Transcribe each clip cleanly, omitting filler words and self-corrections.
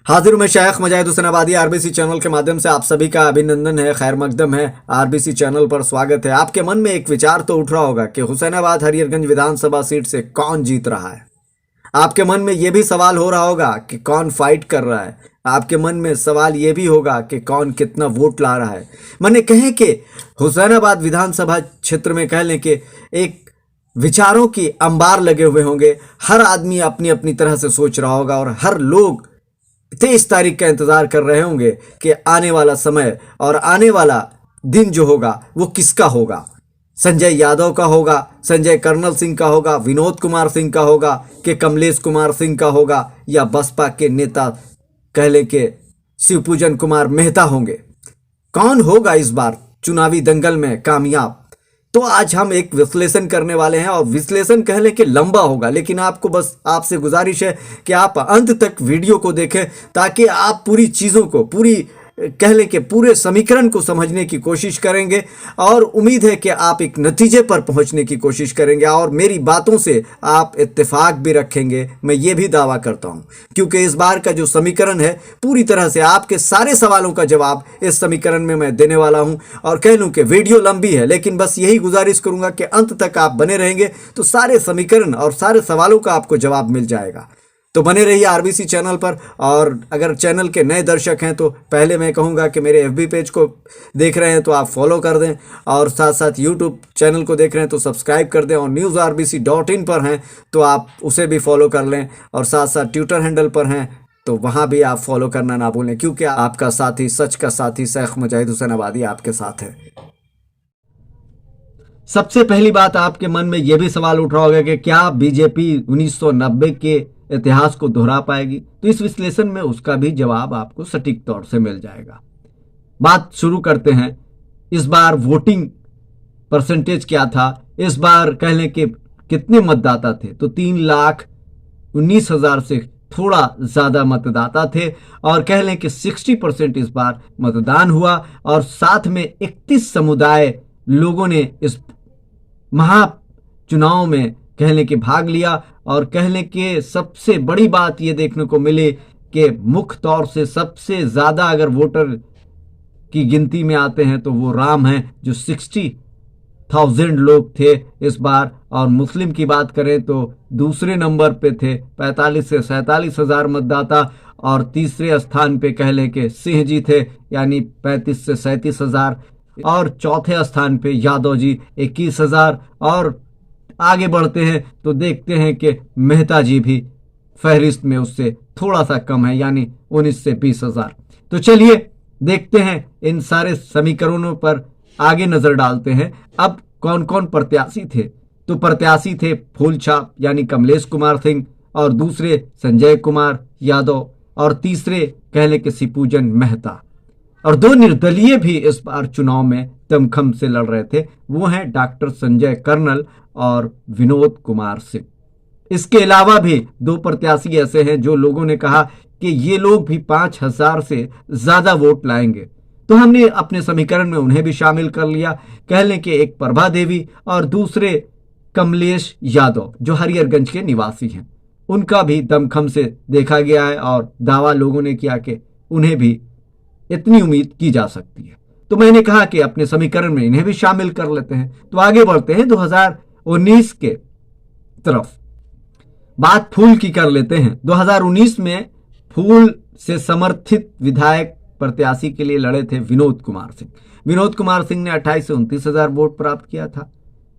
हाजिर में शेख मुजाहिद हुसैन आबादी आरबीसी चैनल के माध्यम से आप सभी का अभिनंदन है, खैर मकदम है। आरबीसी चैनल पर स्वागत है। आपके मन में एक विचार तो उठ रहा होगा कि हुसैनाबाद हरियरगंज विधानसभा सीट से कौन जीत रहा है। आपके मन में यह भी सवाल हो रहा होगा कि कौन फाइट कर रहा है। आपके मन में सवाल यह भी होगा कि कौन कितना वोट ला रहा है। मैंने कहे कि हुसैनाबाद विधानसभा क्षेत्र में कह लें कि एक विचारों की अंबार लगे हुए होंगे। हर आदमी अपनी अपनी तरह से सोच रहा होगा और हर लोग 23 तारीख का इंतजार कर रहे होंगे कि आने वाला समय और आने वाला दिन जो होगा वो किसका होगा। संजय यादव का होगा, संजय कर्नल सिंह का होगा, विनोद कुमार सिंह का होगा कि कमलेश कुमार सिंह का होगा, या बसपा के नेता कह ले के शिवपूजन कुमार मेहता होंगे। कौन होगा इस बार चुनावी दंगल में कामयाब? तो आज हम एक विश्लेषण करने वाले हैं और विश्लेषण कह लें कि लंबा होगा, लेकिन आपको बस आपसे गुजारिश है कि आप अंत तक वीडियो को देखें ताकि आप पूरी चीज़ों को, पूरी कह लें कि पूरे समीकरण को समझने की कोशिश करेंगे और उम्मीद है कि आप एक नतीजे पर पहुंचने की कोशिश करेंगे और मेरी बातों से आप इत्तेफाक भी रखेंगे। मैं ये भी दावा करता हूं क्योंकि इस बार का जो समीकरण है पूरी तरह से आपके सारे सवालों का जवाब इस समीकरण में मैं देने वाला हूं। और कह लूं कि वीडियो लंबी है, लेकिन बस यही गुजारिश करूंगा कि अंत तक आप बने रहेंगे तो सारे समीकरण और सारे सवालों का आपको जवाब मिल जाएगा। तो बने रहिए आरबीसी चैनल पर। और अगर चैनल के नए दर्शक हैं तो पहले मैं कहूँगा कि मेरे एफबी पेज को देख रहे हैं तो आप फॉलो कर दें और साथ साथ यूट्यूब चैनल को देख रहे हैं तो सब्सक्राइब कर दें और newsrbc.in पर हैं तो आप उसे भी फॉलो कर लें और साथ साथ ट्विटर हैंडल पर हैं तो वहाँ भी आप फॉलो करना ना भूलें, क्योंकि आपका साथी, सच का साथी शेख मुजाहिद हुसैन आबादी आपके साथ है। सबसे पहली बात, आपके मन में यह भी सवाल उठ रहा होगा कि क्या बीजेपी 1990 के इतिहास को दोहरा पाएगी? तो इस विश्लेषण में उसका भी जवाब आपको सटीक तौर से मिल जाएगा। बात शुरू करते हैं। इस बार वोटिंग परसेंटेज क्या था? इस बार कह लें कि कितने मतदाता थे? तो 3,19,000 से थोड़ा ज्यादा मतदाता थे और कह लें कि 60% इस बार मतदान हुआ और साथ में 31 समुदाय लोगों ने इस महाचुनाव में कह लें कि भाग लिया। और कह लें कि सबसे बड़ी बात यह देखने को मिली कि मुख्य तौर से सबसे ज्यादा अगर वोटर की गिनती में आते हैं तो वो राम हैं जो 60,000 लोग थे इस बार। और मुस्लिम की बात करें तो दूसरे नंबर पे थे 45 से 47 हजार मतदाता और तीसरे स्थान पे कह लें कि सिंह जी थे यानी 35 से 37 हजार और चौथे स्थान पे यादव जी 21 हजार। और आगे बढ़ते हैं तो देखते हैं कि मेहता जी भी फहरिस्त में उससे थोड़ा सा कम है यानी 19 से 20 हजार। तो चलिए देखते हैं इन सारे समीकरणों पर आगे नजर डालते हैं। अब कौन कौन प्रत्याशी थे? तो प्रत्याशी थे फूलछाप यानी कमलेश कुमार सिंह और दूसरे संजय कुमार यादव और तीसरे कह लें कि शिवपूजन मेहता। और दो निर्दलीय भी इस बार चुनाव में दमखम से लड़ रहे थे, वो हैं डॉक्टर संजय कर्नल और विनोद कुमार सिंह। इसके अलावा भी दो प्रत्याशी ऐसे हैं जो लोगों ने कहा कि ये लोग भी 5,000 से ज्यादा वोट लाएंगे, तो हमने अपने समीकरण में उन्हें भी शामिल कर लिया। कह लें कि एक प्रभा देवी और दूसरे कमलेश यादव जो हरियरगंज के निवासी हैं, उनका भी दमखम से देखा गया है और दावा लोगों ने किया कि उन्हें भी इतनी उम्मीद की जा सकती है। तो मैंने कहा कि अपने समीकरण में इन्हें भी शामिल कर लेते हैं। तो आगे बढ़ते हैं 2019 के तरफ। बात फूल की कर लेते हैं। 2019 में फूल से समर्थित विधायक प्रत्याशी के लिए लड़े थे विनोद कुमार सिंह। विनोद कुमार सिंह ने 28 से 29 हजार वोट प्राप्त किया था,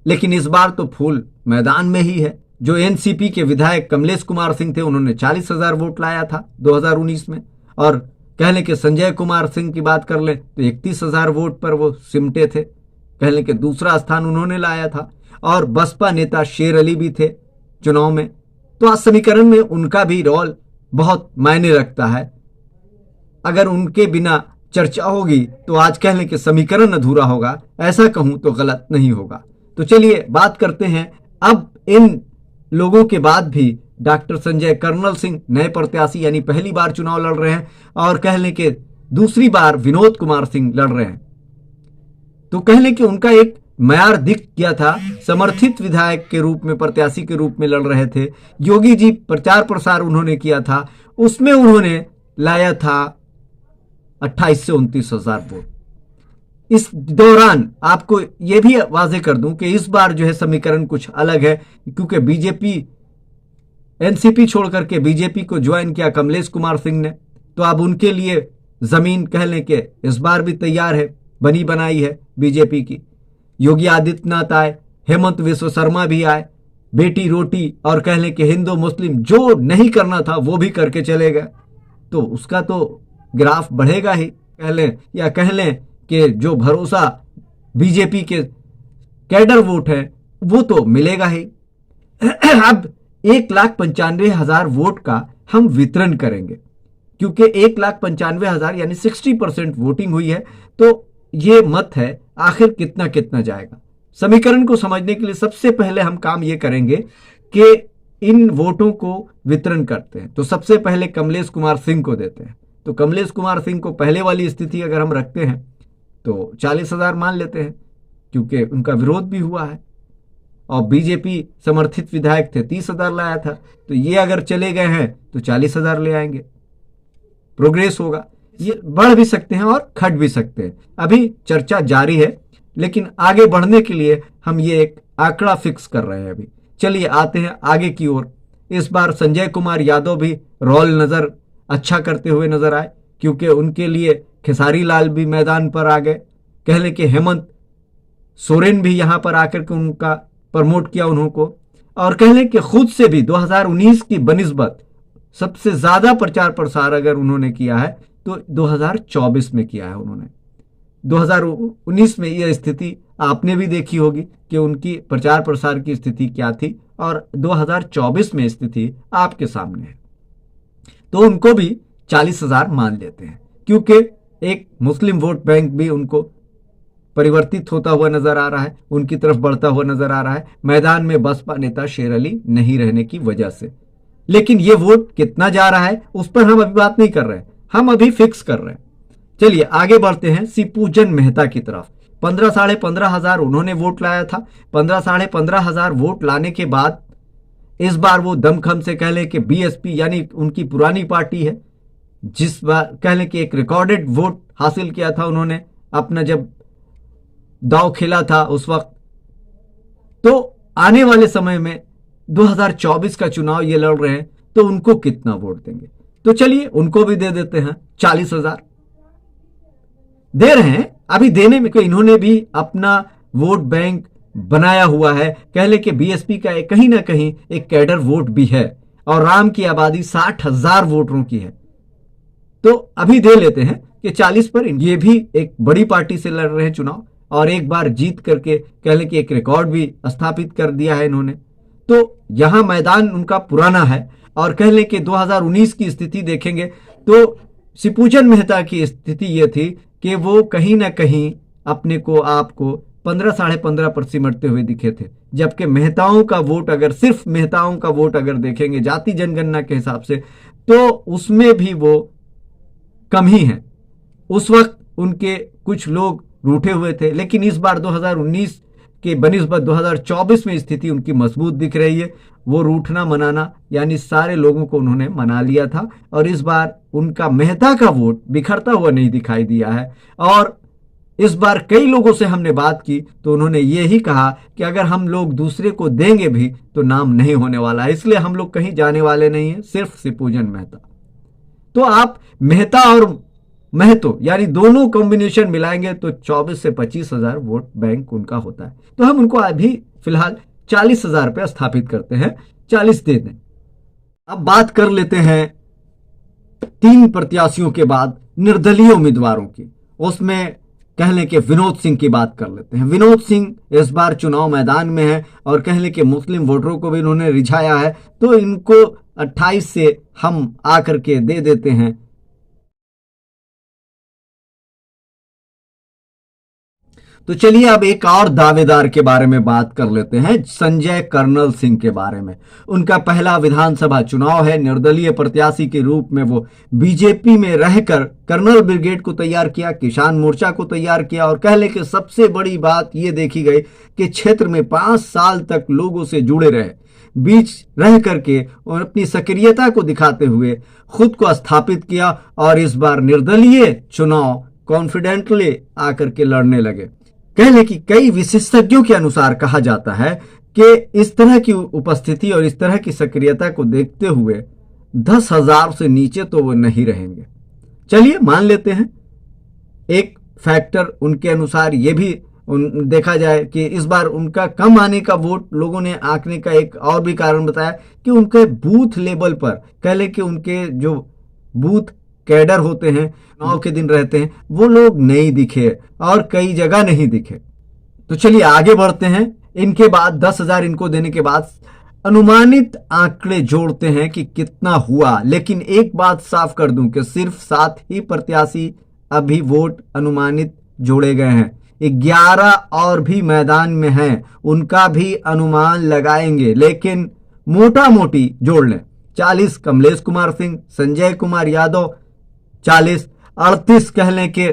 लेकिन इस बार तो फूल मैदान में ही है। जो एनसीपी के विधायक कमलेश कुमार सिंह थे उन्होंने 40 हजार वोट लाया था 2019 में। और कह लें कि संजय कुमार सिंह की बात कर लें तो 31 हजार वोट पर वो सिमटे थे, कह लें कि दूसरा स्थान उन्होंने लाया था। और बसपा नेता शेर अली भी थे चुनाव में। तो आज समीकरण में उनका भी रोल बहुत मायने रखता है। अगर उनके बिना चर्चा होगी तो आज कह लें कि समीकरण अधूरा होगा, ऐसा कहूं तो गलत नहीं होगा। तो चलिए बात करते हैं। अब इन लोगों के बाद भी डॉक्टर संजय कर्नल सिंह नए प्रत्याशी यानी पहली बार चुनाव लड़ रहे हैं और कह लें कि दूसरी बार विनोद कुमार सिंह लड़ रहे हैं। तो कह लें कि उनका एक मयार दिख गया था, समर्थित विधायक के रूप में, प्रत्याशी के रूप में लड़ रहे थे। योगी जी प्रचार प्रसार उन्होंने किया था, उसमें उन्होंने लाया था 28 से 29 हजार वोट। इस दौरान आपको यह भी वाजे कर दूं कि इस बार जो है समीकरण कुछ अलग है, क्योंकि बीजेपी एनसीपी छोड़ करके बीजेपी को ज्वाइन किया कमलेश कुमार सिंह ने, तो अब उनके लिए जमीन कह लें कि इस बार भी तैयार है, बनी बनाई है बीजेपी की। योगी आदित्यनाथ आए, हेमंत विश्व शर्मा भी आए, बेटी रोटी और कह लें कि हिंदू मुस्लिम जो नहीं करना था वो भी करके चले गए, तो उसका तो ग्राफ बढ़ेगा ही कह लें, या कह लें कि जो भरोसा बीजेपी के कैडर वोट है वो तो मिलेगा ही। अब 1,95,000 वोट का हम वितरण करेंगे, क्योंकि 1,95,000 यानी 60% वोटिंग हुई है, तो ये मत है आखिर कितना कितना जाएगा। समीकरण को समझने के लिए सबसे पहले हम काम ये करेंगे कि इन वोटों को वितरण करते हैं। तो सबसे पहले कमलेश कुमार सिंह को देते हैं। तो कमलेश कुमार सिंह को पहले वाली स्थिति अगर हम रखते हैं तो 40,000 मान लेते हैं, क्योंकि उनका विरोध भी हुआ है और बीजेपी समर्थित विधायक थे, 30,000 लाया था, तो ये अगर चले गए हैं तो 40,000 ले आएंगे, प्रोग्रेस होगा। ये बढ़ भी सकते हैं और घट भी सकते हैं, अभी चर्चा जारी है, लेकिन आगे बढ़ने के लिए हम ये एक आंकड़ा फिक्स कर रहे हैं अभी। चलिए आते हैं आगे की ओर। इस बार संजय कुमार यादव भी रोल नजर अच्छा करते हुए नजर आए, क्योंकि उनके लिए खेसारी लाल भी मैदान पर आ गए। कह लें कि हेमंत सोरेन भी यहां पर आकर के उनका प्रमोट किया उन्होंने, और कह लें कि खुद से भी 2019 की बनिस्बत सबसे ज्यादा प्रचार प्रसार अगर उन्होंने किया है तो 2024 में किया है उन्होंने। 2019 में यह स्थिति आपने भी देखी होगी कि उनकी प्रचार प्रसार की स्थिति क्या थी, और 2024 में स्थिति आपके सामने है। तो उनको भी 40,000 मान लेते हैं, क्योंकि एक मुस्लिम वोट बैंक भी उनको परिवर्तित होता हुआ नजर आ रहा है, उनकी तरफ बढ़ता हुआ नजर आ रहा है, मैदान में बसपा नेता शेर अली नहीं रहने की वजह से। लेकिन ये वोट कितना जा रहा है उस पर हम अभी बात नहीं कर रहे हैं, हम अभी फिक्स कर रहे हैं। चलिए आगे बढ़ते हैं शिवपूजन मेहता की तरफ। 15,500 उन्होंने वोट लाया था। 15,500 वोट लाने के बाद इस बार वो दमखम से कह लें कि बीएसपी यानी उनकी पुरानी पार्टी है, जिस बार कह लें कि एक रिकॉर्डेड वोट हासिल किया था उन्होंने अपना जब दांव खेला था उस वक्त, तो आने वाले समय में 2024 का चुनाव ये लड़ रहे हैं, तो उनको कितना वोट देंगे? तो चलिए उनको भी दे देते हैं, 40,000 दे रहे हैं। अभी देने में इन्होंने भी अपना वोट बैंक बनाया हुआ है, कह ले कि बीएसपी का कहीं ना कहीं एक कैडर वोट भी है, और राम की आबादी 60,000 वोटरों की है। तो अभी दे लेते हैं कि 40 पर। ये भी एक बड़ी पार्टी से लड़ रहे हैं चुनाव, और एक बार जीत करके कह लें कि एक रिकॉर्ड भी स्थापित कर दिया है इन्होंने। तो यहां मैदान उनका पुराना है, और कह लें कि 2019 की स्थिति देखेंगे तो शिवपूजन मेहता की स्थिति यह थी कि वो कहीं ना कहीं अपने को आपको 15-15.5 पर सिमटते हुए दिखे थे, जबकि मेहताओं का वोट अगर सिर्फ मेहताओं का वोट अगर देखेंगे जाति जनगणना के हिसाब से, तो उसमें भी वो कम ही है। उस वक्त उनके कुछ लोग रूठे हुए थे, लेकिन इस बार 2019 के बनिस्बत 2024 में स्थिति उनकी मजबूत दिख रही है। वो रूठना मनाना यानी सारे लोगों को उन्होंने मना लिया था, और इस बार उनका मेहता का वोट बिखरता हुआ नहीं दिखाई दिया है। और इस बार कई लोगों से हमने बात की तो उन्होंने ये ही कहा कि अगर हम लोग दूसरे को देंगे भी तो नाम नहीं होने वाला है, इसलिए हम लोग कहीं जाने वाले नहीं है, सिर्फ शिवपूजन मेहता। तो आप मेहता और महतो यानी दोनों कॉम्बिनेशन मिलाएंगे तो 24 से 25,000 वोट बैंक उनका होता है। तो हम उनको अभी फिलहाल 40,000 पे स्थापित करते हैं, 40 दे दें। अब बात कर लेते हैं 3 प्रत्याशियों के बाद निर्दलीय उम्मीदवारों की। उसमें कह लें कि विनोद सिंह की बात कर लेते हैं। विनोद सिंह इस बार चुनाव मैदान में है, और कह लें कि मुस्लिम वोटरों को भी इन्होंने रिझाया है, तो इनको 28 से हम आकर के दे देते हैं। तो चलिए अब एक और दावेदार के बारे में बात कर लेते हैं, संजय कर्नल सिंह के बारे में। उनका पहला विधानसभा चुनाव है। निर्दलीय प्रत्याशी के रूप में वो बीजेपी में रहकर कर्नल ब्रिगेड को तैयार किया, किसान मोर्चा को तैयार किया, और कह ले कि सबसे बड़ी बात ये देखी गई कि क्षेत्र में 5 साल तक लोगों से जुड़े रहे। बीच रह करके और अपनी सक्रियता को दिखाते हुए खुद को स्थापित किया और इस बार निर्दलीय चुनाव कॉन्फिडेंटली आकर के लड़ने लगे। कह लें कि कई विशेषज्ञों के अनुसार कहा जाता है कि इस तरह की उपस्थिति और इस तरह की सक्रियता को देखते हुए 10,000 से नीचे तो वो नहीं रहेंगे। चलिए मान लेते हैं। एक फैक्टर उनके अनुसार ये भी देखा जाए कि इस बार उनका कम आने का वोट लोगों ने आंकने का एक और भी कारण बताया कि उनके बूथ लेवल पर कह लें कि उनके जो बूथ कैडर होते हैं, चुनाव के दिन रहते हैं, वो लोग नहीं दिखे और कई जगह नहीं दिखे। तो चलिए आगे बढ़ते हैं। इनके बाद 10,000 इनको देने के बाद अनुमानित आंकड़े जोड़ते हैं कि कितना हुआ। लेकिन एक बात साफ कर दूं कि सिर्फ 7 ही प्रत्याशी अभी वोट अनुमानित जोड़े गए हैं। 11 और भी मैदान में हैं, उनका भी अनुमान लगाएंगे, लेकिन मोटा मोटी जोड़ लें। 40 कमलेश कुमार सिंह, संजय कुमार यादव 40, 38 कह लें कि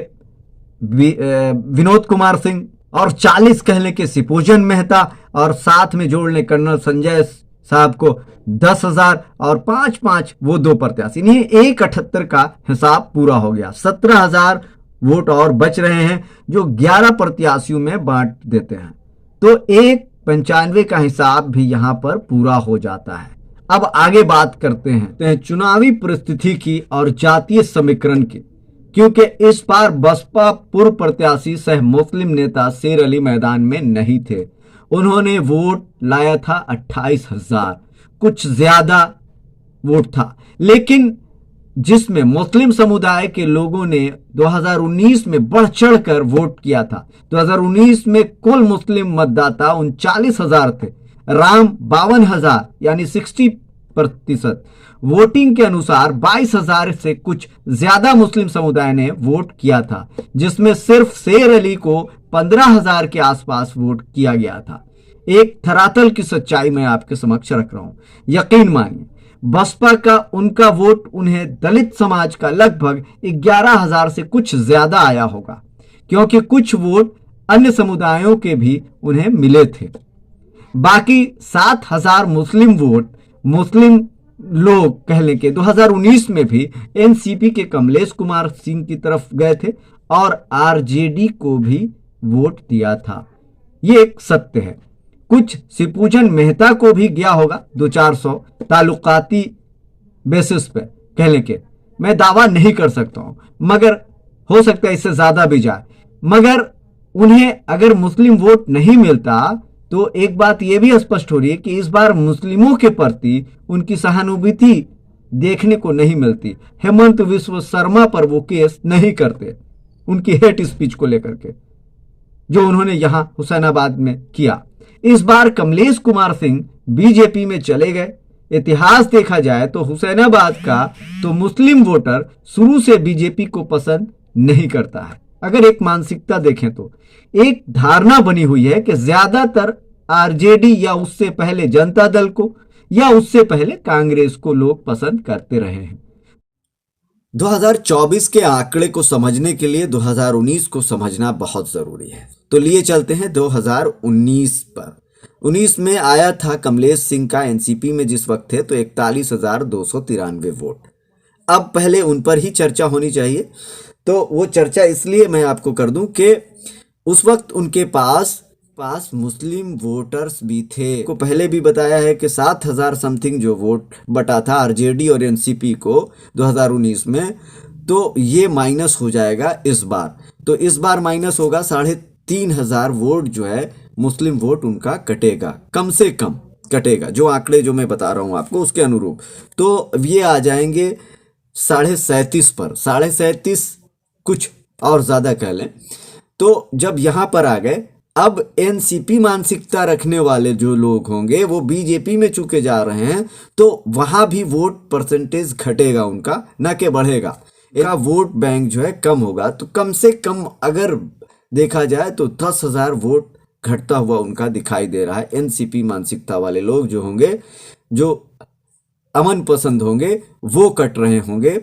विनोद कुमार सिंह और 40 कह लें कि शिवपूजन मेहता और साथ में जोड़ लें कर्नल संजय साहब को 10,000 और 5-5 वो 2 प्रत्याशी, नहीं 178 का हिसाब पूरा हो गया। 17,000 वोट और बच रहे हैं जो 11 प्रत्याशियों में बांट देते हैं, तो 195 का हिसाब भी यहां पर पूरा हो जाता है। अब आगे बात करते हैं चुनावी परिस्थिति की और जातीय समीकरण की, क्योंकि इस बार बसपा पूर्व प्रत्याशी सह मुस्लिम नेता शेर अली मैदान में नहीं थे। उन्होंने वोट लाया था 28,000, कुछ ज्यादा वोट था, लेकिन जिसमें मुस्लिम समुदाय के लोगों ने 2019 में बढ़ चढ़कर वोट किया था। 2019 में कुल मुस्लिम मतदाता 39,000 थे, राम 52,000 यानी 60%। वोटिंग के अनुसार 22,000 से कुछ ज्यादा मुस्लिम समुदाय ने वोट किया था, जिसमें सिर्फ शेर अली को 15,000 के आसपास वोट किया गया था। एक धरातल की सच्चाई मैं आपके समक्ष रख रहा हूं, यकीन मानिए बसपा का उनका वोट उन्हें दलित समाज का लगभग 11,000 से कुछ ज्यादा आया होगा, क्योंकि कुछ वोट अन्य समुदायों के भी उन्हें मिले थे। बाकी 7,000 मुस्लिम वोट मुस्लिम लोग कह लें कि 2019 में भी एनसीपी के कमलेश कुमार सिंह की तरफ गए थे और आरजेडी को भी वोट दिया था। ये एक सत्य है। कुछ शिवपूजन मेहता को भी गया होगा 200-400 ताल्लुकाती बेसिस पे, कह लें कि मैं दावा नहीं कर सकता हूं, मगर हो सकता है इससे ज्यादा भी जाए। मगर उन्हें अगर मुस्लिम वोट नहीं मिलता तो एक बात यह भी स्पष्ट हो रही है कि इस बार मुस्लिमों के प्रति उनकी सहानुभूति देखने को नहीं मिलती। हेमंत विश्व शर्मा पर वो केस नहीं करते उनकी हेट स्पीच को लेकर के, जो उन्होंने यहां हुसैनाबाद में किया। इस बार कमलेश कुमार सिंह बीजेपी में चले गए। इतिहास देखा जाए तो हुसैनाबाद का तो मुस्लिम वोटर शुरू से बीजेपी को पसंद नहीं करता है। अगर एक मानसिकता देखें तो एक धारणा बनी हुई है कि ज्यादातर आरजेडी या उससे पहले जनता दल को या उससे पहले कांग्रेस को लोग पसंद करते रहे हैं। 2024 के आंकड़े को समझने के लिए 2019 को समझना बहुत जरूरी है। तो लिए चलते हैं 2019 पर। 19 में आया था कमलेश सिंह का एनसीपी में जिस वक्त थे तो 41,293 वोट। अब पहले उन पर ही चर्चा होनी चाहिए, तो वो चर्चा इसलिए मैं आपको कर दूं कि उस वक्त उनके पास मुस्लिम वोटर्स भी थे। को पहले भी बताया है कि 7,000 समथिंग जो वोट बटा था आरजेडी और एनसीपी को 2019 में, तो ये माइनस हो जाएगा इस बार। तो इस बार माइनस होगा 3,500 वोट जो है मुस्लिम वोट उनका कटेगा, कम से कम कटेगा, जो आंकड़े जो मैं बता रहा हूं आपको उसके अनुरूप। तो ये आ जाएंगे 37.5 पर, 37.5 कुछ और ज्यादा कह लें। तो जब यहां पर आ गए, अब एनसीपी मानसिकता रखने वाले जो लोग होंगे वो बीजेपी में चुके जा रहे हैं, तो वहां भी वोट परसेंटेज घटेगा उनका, ना कि बढ़ेगा। इनका वोट बैंक जो है कम होगा। तो कम से कम अगर देखा जाए तो 10,000 वोट घटता हुआ उनका दिखाई दे रहा है। एनसीपी मानसिकता वाले लोग जो होंगे, जो अमन पसंद होंगे, वो कट रहे होंगे,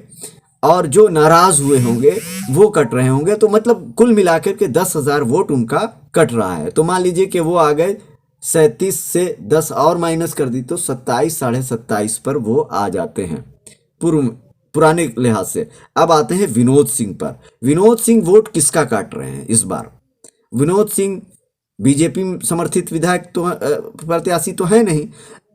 और जो नाराज हुए होंगे वो कट रहे होंगे। तो मतलब कुल मिलाकर के 10,000 वोट उनका कट रहा है। तो मान लीजिए कि वो आ गए 37 से 10 और माइनस कर दी तो 27, 27.5 पर वो आ जाते हैं पुराने लिहाज से। अब आते हैं विनोद सिंह पर। विनोद सिंह वोट किसका काट रहे हैं इस बार? विनोद सिंह बीजेपी समर्थित विधायक तो प्रत्याशी तो है नहीं,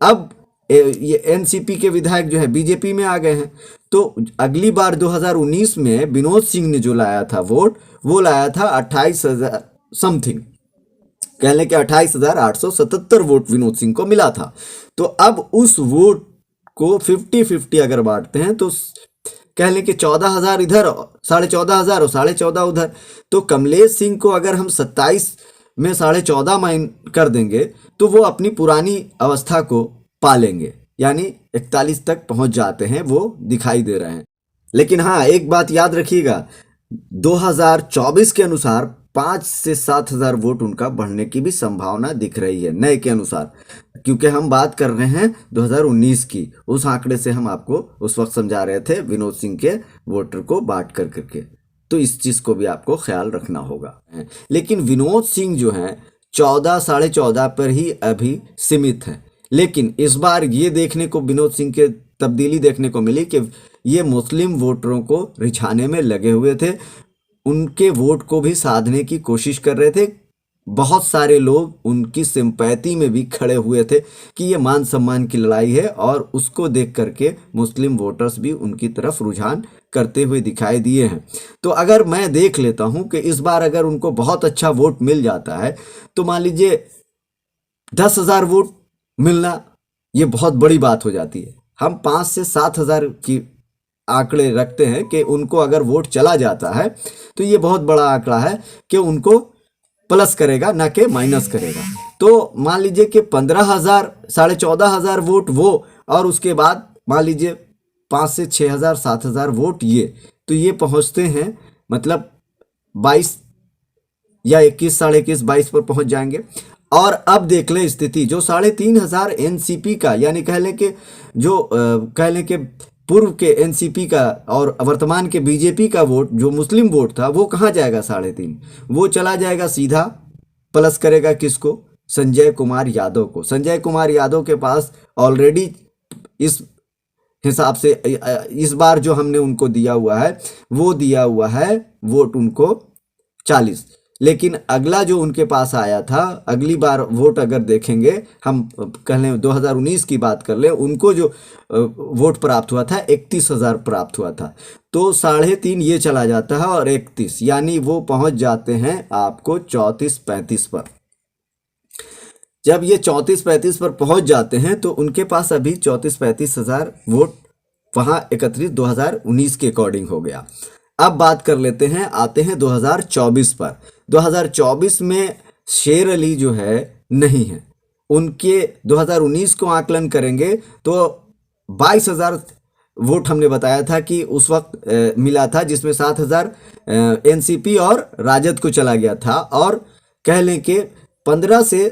अब ये एनसीपी के विधायक जो है बीजेपी में आ गए हैं। तो अगली बार 2019 में विनोद सिंह ने जो लाया था वोट, वो लाया था 28,000 समथिंग, कह लें कि 28,877 वोट विनोद सिंह को मिला था। तो अब उस वोट को 50-50 अगर बांटते हैं तो कह लें कि 14,000 इधर, 14,500 और 14,500 उधर। तो कमलेश सिंह को अगर हम 27 में 14,500 माइन कर देंगे तो वो अपनी पुरानी अवस्था को पालेंगे, यानी 41 तक पहुंच जाते हैं, वो दिखाई दे रहे हैं। लेकिन हाँ, एक बात याद रखिएगा, 2024 के अनुसार 5 से 7,000 वोट उनका बढ़ने की भी संभावना दिख रही है नए के अनुसार, क्योंकि हम बात कर रहे हैं 2019 की। उस आंकड़े से हम आपको उस वक्त समझा रहे थे विनोद सिंह के वोटर को बांट कर करके, तो इस चीज़ को भी आपको ख्याल रखना होगा। लेकिन विनोद सिंह जो हैं 14, 14.5 पर ही अभी सीमित हैं। लेकिन इस बार ये देखने को विनोद सिंह के तब्दीली देखने को मिली कि ये मुस्लिम वोटरों को रिझाने में लगे हुए थे, उनके वोट को भी साधने की कोशिश कर रहे थे। बहुत सारे लोग उनकी सिंपैथी में भी खड़े हुए थे कि ये मान सम्मान की लड़ाई है, और उसको देख करके मुस्लिम वोटर्स भी उनकी तरफ रुझान करते हुए दिखाई दिए हैं। तो अगर मैं देख लेता हूं कि इस बार अगर उनको बहुत अच्छा वोट मिल जाता है तो मान लीजिए 10,000 वोट मिलना ये बहुत बड़ी बात हो जाती है। हम 5 से 7,000 की आंकड़े रखते हैं कि उनको अगर वोट चला जाता है तो ये बहुत बड़ा आंकड़ा है कि उनको प्लस करेगा ना कि माइनस करेगा। तो मान लीजिए कि 15,000, 14,500 वोट वो, और उसके बाद मान लीजिए 5 से 6,000, 7,000 वोट ये, तो ये पहुंचते हैं मतलब 22 या 21, 21.5, 22 पर पहुंच जाएंगे। और अब देख लें स्थिति, जो 3,500 एनसीपी का, यानी कह लें कि जो कह लें कि पूर्व के एनसीपी का और वर्तमान के बीजेपी का वोट, जो मुस्लिम वोट था, वो कहाँ जाएगा? 3.5, वो चला जाएगा सीधा, प्लस करेगा किसको? संजय कुमार यादव को। संजय कुमार यादव के पास ऑलरेडी इस हिसाब से इस बार जो हमने उनको दिया हुआ है, वो दिया हुआ है वोट उनको 40। लेकिन अगला जो उनके पास आया था, अगली बार वोट अगर देखेंगे, हम कह लें 2019 की बात कर लें, उनको जो वोट प्राप्त हुआ था 31,000 प्राप्त हुआ था। तो 3.5 ये चला जाता है और 31, यानी वो पहुंच जाते हैं आपको 34-35 पर। जब ये 34-35 पर पहुंच जाते हैं तो उनके पास अभी 34-35,000 वोट वहां एकत्रित 2019 के अकॉर्डिंग हो गया। अब बात कर लेते हैं, आते हैं 2024 पर। 2024 में शेर अली जो है नहीं है, उनके 2019 को आकलन करेंगे तो 22,000 वोट हमने बताया था कि उस वक्त मिला था, जिसमें 7,000 एनसीपी और राजद को चला गया था, और कह लें कि 15 से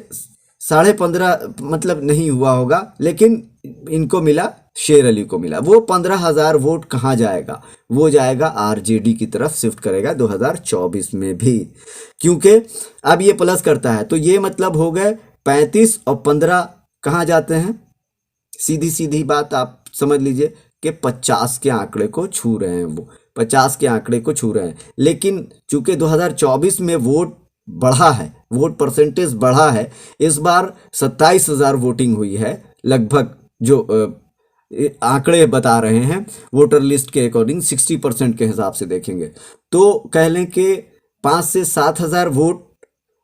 15.5 मतलब नहीं हुआ होगा, लेकिन इनको मिला, शेर अली को मिला। वो 15,000 वोट कहाँ जाएगा? वो जाएगा आरजेडी की तरफ शिफ्ट करेगा 2024 में भी, क्योंकि अब ये प्लस करता है। तो ये मतलब हो गए 35 और 15 कहाँ जाते हैं? सीधी सीधी बात आप समझ लीजिए कि 50 के आंकड़े को छू रहे हैं, वो 50 के आंकड़े को छू रहे हैं। लेकिन चूंकि 2024 में वोट बढ़ा है, वोट परसेंटेज बढ़ा है, इस बार 27,000 वोटिंग हुई है लगभग, जो आंकड़े बता रहे हैं वोटर लिस्ट के अकॉर्डिंग 60% के हिसाब से देखेंगे तो कह लें कि 5 से 7,000 वोट,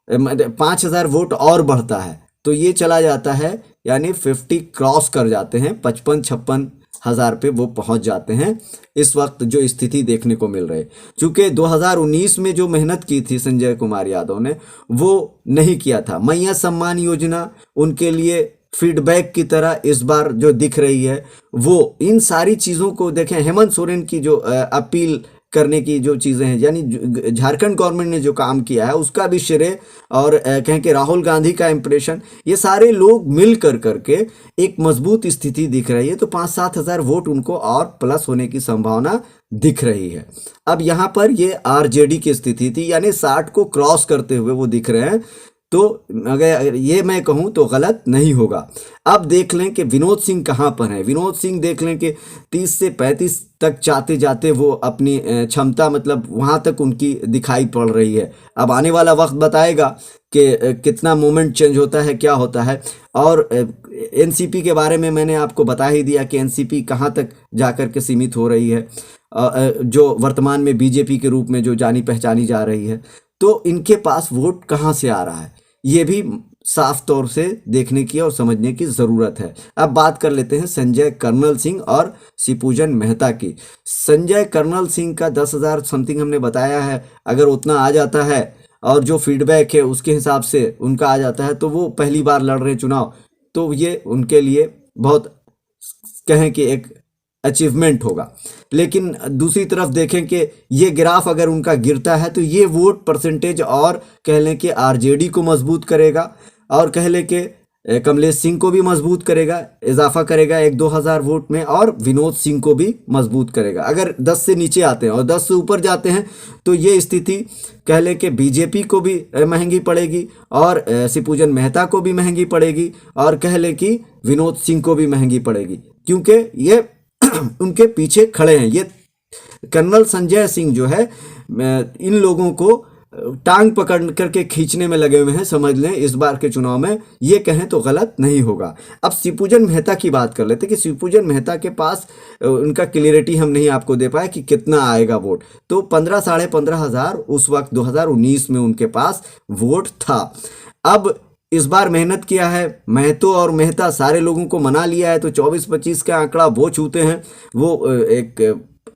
5,000 वोट और बढ़ता है तो ये चला जाता है, यानी 50 क्रॉस कर जाते हैं, 55-56 हज़ार पे वो पहुंच जाते हैं इस वक्त जो स्थिति देखने को मिल रही है। चूँकि 2019 में जो मेहनत की थी संजय कुमार यादव ने, वो नहीं किया था। मैया सम्मान योजना उनके लिए फीडबैक की तरह इस बार जो दिख रही है, वो इन सारी चीज़ों को देखें। हेमंत सोरेन की जो अपील करने की जो चीज़ें हैं, यानी झारखंड गवर्नमेंट ने जो काम किया है उसका भी श्रेय, और कहें कि राहुल गांधी का इम्प्रेशन, ये सारे लोग मिल कर करके एक मजबूत स्थिति दिख रही है। तो 5-7 हज़ार वोट उनको और प्लस होने की संभावना दिख रही है। अब यहाँ पर ये आरजेडी की स्थिति थी, यानी 60 को क्रॉस करते हुए वो दिख रहे हैं तो अगर ये मैं कहूँ तो गलत नहीं होगा। अब देख लें कि विनोद सिंह कहाँ पर हैं। विनोद सिंह देख लें कि 30 से 35 तक जाते जाते वो अपनी क्षमता मतलब वहाँ तक उनकी दिखाई पड़ रही है। अब आने वाला वक्त बताएगा कि कितना मोमेंट चेंज होता है, क्या होता है। और एनसीपी के बारे में मैंने आपको बता ही दिया कि एनसीपी कहाँ तक जाकर के सीमित हो रही है, जो वर्तमान में बीजेपी के रूप में जो जानी पहचानी जा रही है। तो इनके पास वोट कहाँ से आ रहा है, ये भी साफ तौर से देखने की और समझने की ज़रूरत है। अब बात कर लेते हैं संजय कर्नल सिंह और शिवपूजन मेहता की। संजय कर्नल सिंह का 10,000 समथिंग हमने बताया है। अगर उतना आ जाता है और जो फीडबैक है उसके हिसाब से उनका आ जाता है तो वो पहली बार लड़ रहे चुनाव, तो ये उनके लिए बहुत कहें कि एक अचीवमेंट होगा। लेकिन दूसरी तरफ देखें कि ये ग्राफ अगर उनका गिरता है तो ये वोट परसेंटेज और कह लें कि आरजेडी को मजबूत करेगा और कह लें कि कमलेश सिंह को भी मजबूत करेगा, इजाफा करेगा 1-2 हज़ार वोट में, और विनोद सिंह को भी मजबूत करेगा। अगर 10 से नीचे आते हैं और 10 से ऊपर जाते हैं तो ये स्थिति कह लें कि बीजेपी को भी महंगी पड़ेगी और शिवपूजन मेहता को भी महंगी पड़ेगी और कह लें कि विनोद सिंह को भी महंगी पड़ेगी, क्योंकि ये उनके पीछे खड़े हैं। ये कर्नल संजय सिंह जो है इन लोगों को टांग पकड़ करके खींचने में लगे हुए हैं, समझ लें इस बार के चुनाव में, ये कहें तो गलत नहीं होगा। अब शिवपूजन मेहता की बात कर लेते कि शिवपूजन मेहता के पास उनका क्लियरिटी हम नहीं आपको दे पाए कि कितना आएगा वोट। तो 15 साढ़े 15 हज़ार उस वक्त 2019 में उनके पास वोट था। अब इस बार मेहनत किया है महतो और मेहता, सारे लोगों को मना लिया है, तो 24-25 का आंकड़ा वो छूते हैं। वो एक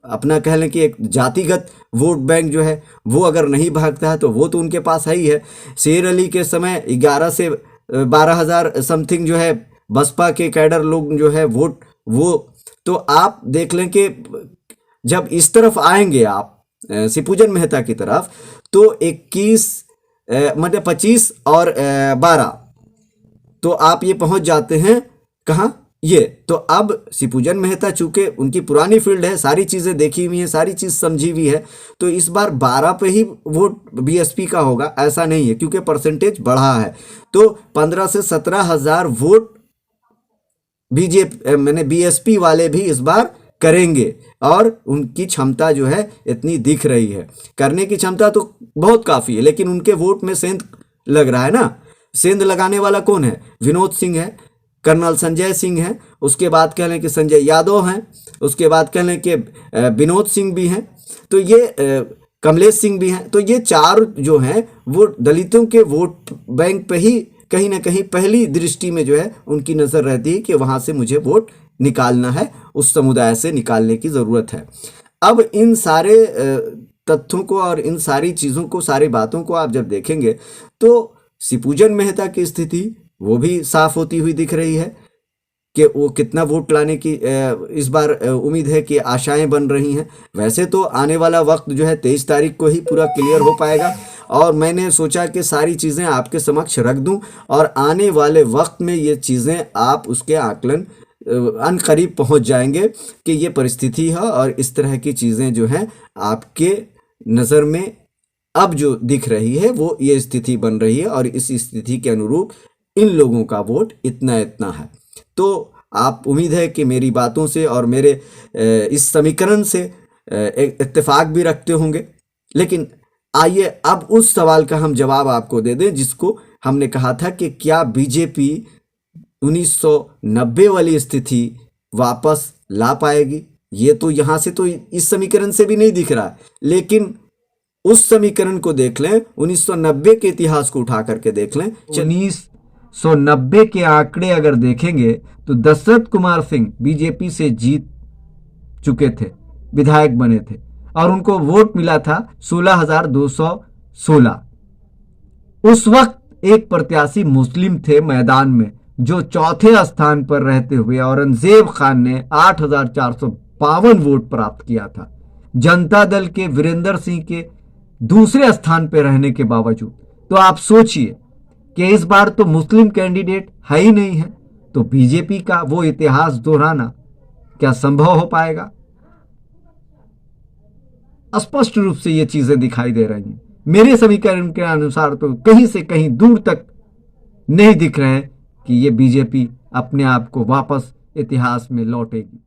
अपना कह लें कि एक जातिगत वोट बैंक जो है वो अगर नहीं भागता है तो वो तो उनके पास है ही है। शेर अली के समय 11 से 12 हज़ार समथिंग जो है बसपा के कैडर लोग जो है वोट, वो तो आप देख लें कि जब इस तरफ आएंगे आप शिवपूजन मेहता की तरफ तो 21 मतलब 25 और 12 तो आप ये पहुंच जाते हैं कहाँ, ये तो अब शिवपूजन मेहता चूंकि उनकी पुरानी फील्ड है, सारी चीज़ें देखी हुई हैं, सारी चीज़ समझी हुई है, तो इस बार 12 पे ही वोट बीएसपी का होगा ऐसा नहीं है, क्योंकि परसेंटेज बढ़ा है। तो 15 से 17 हज़ार वोट बीजेपी मैंने बीएसपी वाले भी इस बार करेंगे और उनकी क्षमता जो है इतनी दिख रही है। करने की क्षमता तो बहुत काफ़ी है, लेकिन उनके वोट में सेंध लग रहा है ना। सेंध लगाने वाला कौन है? विनोद सिंह है, कर्नल संजय सिंह है, उसके बाद कह लें कि संजय यादव हैं, उसके बाद कह लें कि विनोद सिंह भी हैं, तो ये कमलेश सिंह भी हैं। तो ये चार जो हैं वो दलितों के वोट बैंक पे ही कहीं ना कहीं पहली दृष्टि में जो है उनकी नज़र रहती है कि वहाँ से मुझे वोट निकालना है, उस समुदाय से निकालने की ज़रूरत है। अब इन सारे तथ्यों को और इन सारी चीज़ों को, सारी बातों को आप जब देखेंगे तो शिवपूजन मेहता की स्थिति वो भी साफ होती हुई दिख रही है कि वो कितना वोट लाने की इस बार उम्मीद है कि आशाएं बन रही हैं। वैसे तो आने वाला वक्त जो है 23 तारीख को ही पूरा क्लियर हो पाएगा, और मैंने सोचा कि सारी चीज़ें आपके समक्ष रख दूं और आने वाले वक्त में ये चीज़ें आप उसके आकलन अनकरीब पहुंच जाएंगे कि ये परिस्थिति है और इस तरह की चीज़ें जो हैं आपके नज़र में अब जो दिख रही है वो ये स्थिति बन रही है, और इस स्थिति के अनुरूप इन लोगों का वोट इतना इतना है। तो आप उम्मीद है कि मेरी बातों से और मेरे इस समीकरण से एक इत्तेफाक भी रखते होंगे। लेकिन आइए अब उस सवाल का हम जवाब आपको दे दें जिसको हमने कहा था कि क्या बीजेपी 1990 वाली स्थिति वापस ला पाएगी। ये तो यहाँ से तो इस समीकरण से भी नहीं दिख रहा है, लेकिन उस समीकरण को देख लें, 1990 के इतिहास को उठा करके देख लें। 1990 के आंकड़े अगर देखेंगे तो दशरथ कुमार सिंह बीजेपी से जीत चुके थे, विधायक बने थे, और उनको वोट मिला था 16,216। उस वक्त एक प्रत्याशी मुस्लिम थे मैदान में जो चौथे स्थान पर रहते हुए औरंगजेब खान ने 8,452 वोट प्राप्त किया था, जनता दल के वीरेंद्र सिंह के दूसरे स्थान पर रहने के बावजूद। तो आप सोचिए कि इस बार तो मुस्लिम कैंडिडेट है ही नहीं है, तो बीजेपी का वो इतिहास दोहराना क्या संभव हो पाएगा? स्पष्ट रूप से ये चीजें दिखाई दे रही हैं। मेरे समीकरण के अनुसार तो कहीं से कहीं दूर तक नहीं दिख रहा है कि ये बीजेपी अपने आप को वापस इतिहास में लौटेगी।